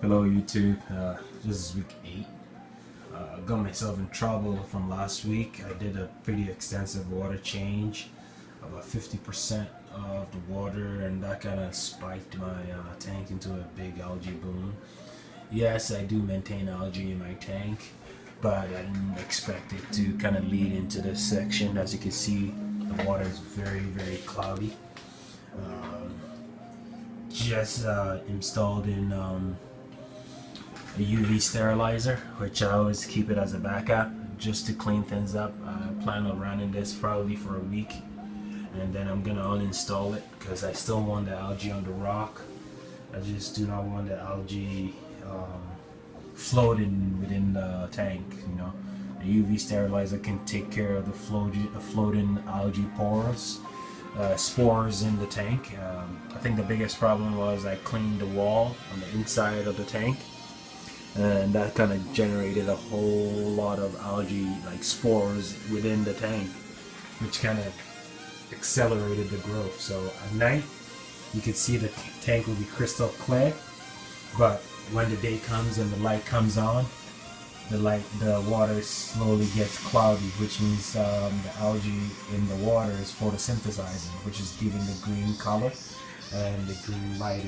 Hello YouTube, this is week 8. Got myself in trouble from last week. I did a pretty extensive water change, about 50% of the water, and that kind of spiked my tank into a big algae boom. Yes, I do maintain algae in my tank, but I didn't expect it to kind of lead into this section. As you can see, the water is very cloudy. Just installed in a UV sterilizer, which I always keep it as a backup just to clean things up. I plan on running this probably for a week, and then I'm gonna uninstall it because I still want the algae on the rock. I just do not want the algae floating within the tank. You know, the UV sterilizer can take care of the floating algae spores in the tank. I think the biggest problem was I cleaned the wall on the inside of the tank, and that kind of generated a whole lot of algae like spores within the tank, which kind of accelerated the growth. So at night you can see the tank will be crystal clear, but when the day comes and the light comes on, the water slowly gets cloudy, which means the algae in the water is photosynthesizing, which is giving the green color and the green light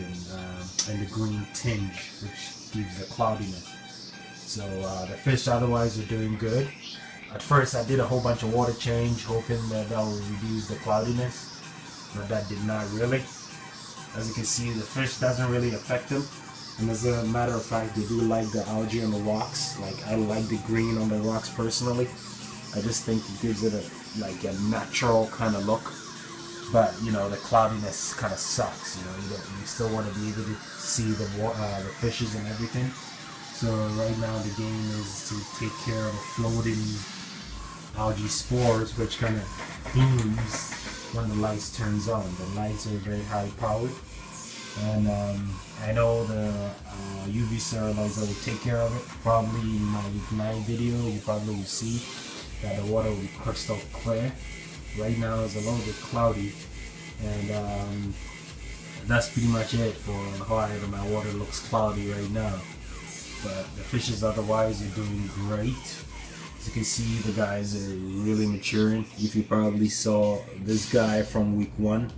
and the green tinge, which gives the cloudiness. So the fish otherwise are doing good. At first I did a whole bunch of water change hoping that will reduce the cloudiness, but that did not really. As you can see, the fish doesn't really affect them. And as a matter of fact, they do like the algae on the rocks. Like, I like the green on the rocks personally. I just think it gives it a natural kind of look. But you know, the cloudiness kind of sucks. You know, you still want to be able to see the fishes and everything. So right now the game is to take care of the floating algae spores, which kind of blooms when the lights turns on. The lights are very high powered. And I know the UV sterilizer will take care of it. Probably in my night video, you probably will see that the water will be crystal clear. Right now it's a little bit cloudy, and that's pretty much it for why my water looks cloudy right now. But the fishes otherwise are doing great. As you can see, the guys are really maturing. If you probably saw this guy from week 1,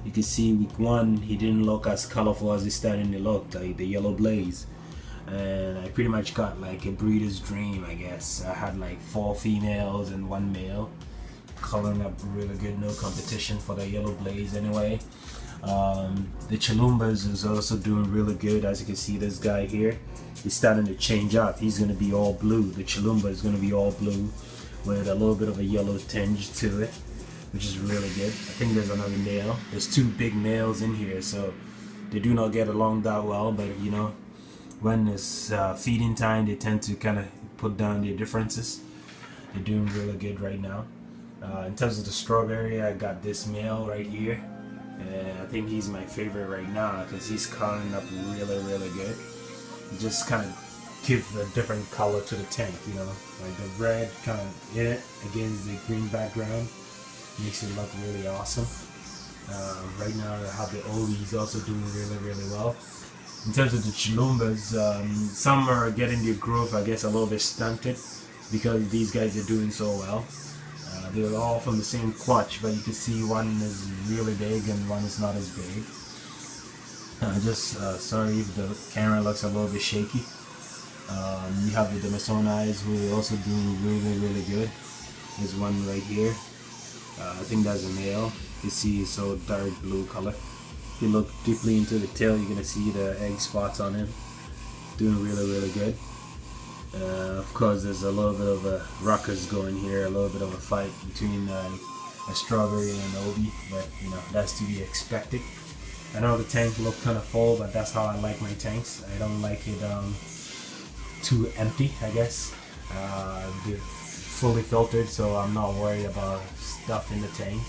you can see week 1 he didn't look as colorful as he's starting to look, like the yellow blaze. And I pretty much got like a breeder's dream, I guess. I had like 4 females and 1 male, coloring up really good. No competition for the yellow blaze anyway. The chalumbas is also doing really good. As you can see, this guy here, he's starting to change up. He's going to be all blue. The chalumba is going to be all blue with a little bit of a yellow tinge to it, which is really good. I think there's another male. There's 2 big males in here, so they do not get along that well, but you know, when it's feeding time, they tend to kind of put down their differences. They're doing really good right now. In terms of the strawberry, I got this male right here, and I think he's my favorite right now because he's coloring up really good. It just kind of gives a different color to the tank, you know, like the red kind of in it against the green background. Makes it look really awesome. Right now I have the Obies also doing really well. In terms of the chalumbas, some are getting their growth, I guess, a little bit stunted because these guys are doing so well. They're all from the same clutch, but you can see one is really big and one is not as big. Sorry if the camera looks a little bit shaky. You have the Demisonites who are also doing really good. There's one right here. I think that's a male. You can see it's so dark blue color. If you look deeply into the tail, you're gonna see the egg spots on him. Doing really good. Of course, there's a little bit of a ruckus going here, a little bit of a fight between a strawberry and an Obie, but you know, that's to be expected. I know the tank looked kind of full, but that's how I like my tanks. I don't like it too empty, I guess. They're fully filtered, so I'm not worried about stuff in the tank.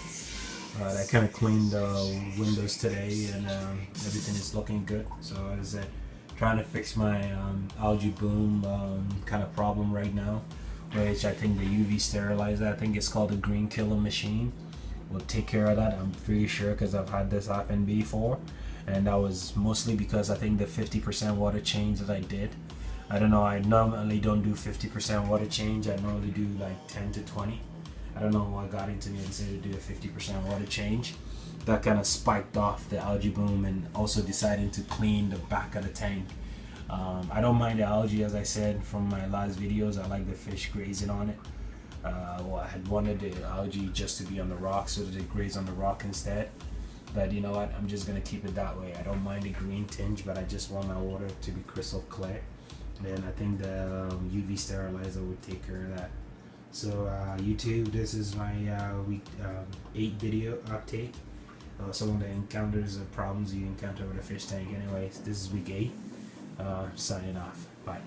I kind of cleaned the windows today, and everything is looking good. So as I said, trying to fix my algae boom kind of problem right now, which I think the UV sterilizer, I think it's called the green killer machine, will take care of that. I'm pretty sure because I've had this happen before, and that was mostly because I think the 50% water change that I did, I don't know, I normally don't do 50% water change. I normally do like 10 to 20. I don't know what got into me and said to do a 50% water change. That kind of spiked off the algae bloom, and also deciding to clean the back of the tank. I don't mind the algae, as I said from my last videos. I like the fish grazing on it. Well, I had wanted the algae just to be on the rock so that they graze on the rock instead. But you know what, I'm just gonna keep it that way. I don't mind the green tinge, but I just want my water to be crystal clear. And I think the UV sterilizer would take care of that. So YouTube, this is my week 8 video update. Some of the encounters or problems you encounter with a fish tank. Anyways, this is week 8. Signing off. Bye.